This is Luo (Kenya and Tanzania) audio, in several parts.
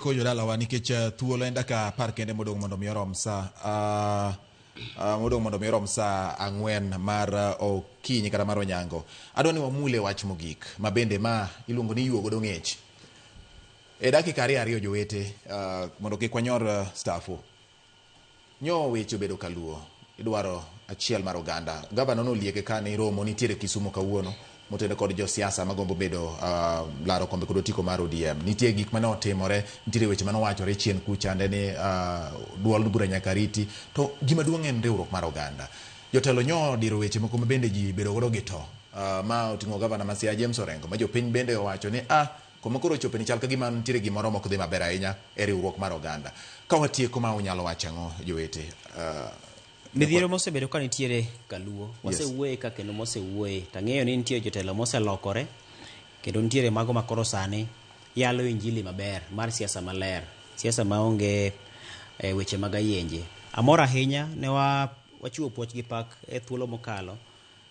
ko jodalawa nikech thuolo en daka par kende modong' mondo mi orom sa modong' mondo mi orom sa 4 mar okinyi kata mar onyango. Adwa ni wamule wach mogik mabende ma iluongo ni yuogo do ng'ech. E dakika ariyo jowete mondo kik wanyor stafu. Nyo weche bedo kaluo. Idwaro achiel mar oganda. Gavana noliege kane romo nitiere Kisumu kawuono. Motene kod jo siasa magombo bedo laro kombe kod otiko mar ODM. Nitie gik mane otimore, nitiere weche mane owachore chien kucha ndene duol bura nyaka riti. To gima duong' en riwruok mar oganda. Jotelo nyo diro weche moko mabende ji bedo godo gi to. Ma oting'o gavana Masia James Orengo ma jopiny bende owacho ni kuma koro chope ni chal ka gima nitiere gimoro mok dhi maber ahinya e riwruok mar oganda. Ka watieko ma unyalo wacho ang'o jowete? Midhiero mosebedo ka nitiere kaluo, wasewuoye ka kendo mosewuoye, tang'eyo ni nitiere jotelo moselokore, kendo nitiere mago makoro sani yalo injili maber mar siasa maler, siasa maonge weche mag ayenje. Amor ahinya ne wachiwo puoch gi pak e thuolo mokalo,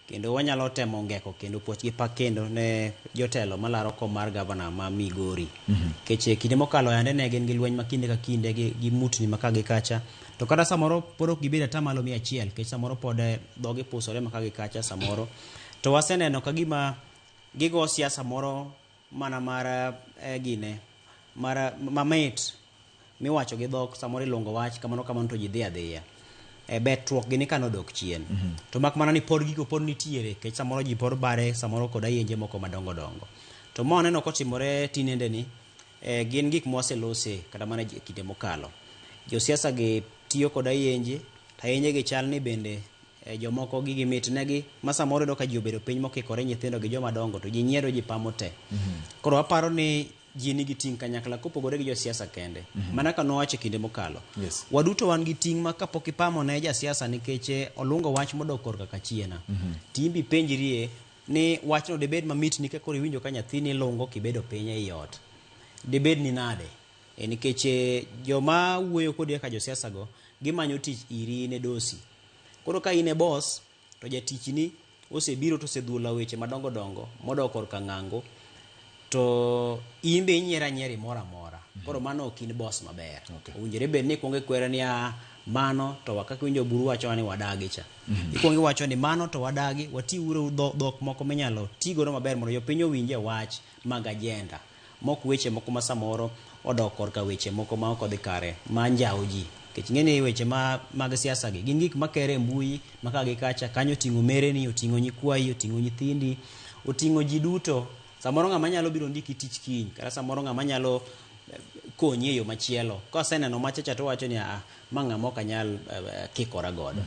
kendo wanyalo temo ngeko kendo puoch gi pak kendo ne jotelo malaro kom mar gavana ma Migori. Keche kinde mokalo yande ne gin gi lweny makinde ka kinde gi mutni makagi kacha. To kada samoro pod ok gibeda tamalo 100, kech samoro pod dhogi pusore makagi kacha samoro. To waseneno ka gima gigo siasa moro mana mar mamit miwacho gi dhok samoro ilongo wach kamano to ji dhi adhiya. Betruok gini kanodok chien. To mak mana ni pod gigo pod nitiere, kech samoro ji pod bare samoro kod ayenje moko madongo dongo. To ma waneno kotimore tinende ni gin gik mwaselose kata mana kinde mokalo. Jo siasa gi tiyo kod ayenje, ayenje gi chal ni bende jomoko gigi mitnegi, ma samoro do ka ji obedo piny mokikore nyithindo gi joma dongo to ji nyiero ji pamo te. Koro aparo ni ji nigi ting' kanyakla kopogore gi jo siasa kende. Mana ka nowacho kinde mokalo. Waduto wan gi ting' ma kapok ipamo ne ja siasa nikech olungo wach modok korka kachiena. Timbi penjrie ni wachno debed mamit nikech koro iwinjo ka nyathini lungo kibedo piny ei ot. Debed ni nade? Nikech joma wuoyo kodi ka jo siasa go gimanyo tich iri ne dosi. Koro ka ine boss to jatichni osebiro to osedhuola weche madongo dongo modok korka ng'ango, to imbe inyiera nyieri mora mora. Koro mano ok in boss maber. Owinjore bed ni kuonge kwera ni mano to wakaka winjo buru wacho ni wadagi cha. Ikuonge wacho ni mano to wadagi, wati uro dhok moko minyalo tigodo maber mondo jopiny owinje wach mag agenda. Mok weche moko ma samoro odok korka weche moko ma ok odhi kare ma njao ji. Kech ng'eni weche mag siasa gi gin gik makere mbui makagi kacha kanyo oting'o mereni, oting'o nyikwayi, oting'o nyithindi, oting'o ji duto. Samoro ng'ama nyalo biro ndiki tich kiny, kata samoro ng'ama nyalo konyi e yo machielo. Koseneno machacha to wacho ni ma ng'ama ok anyal kikora godo.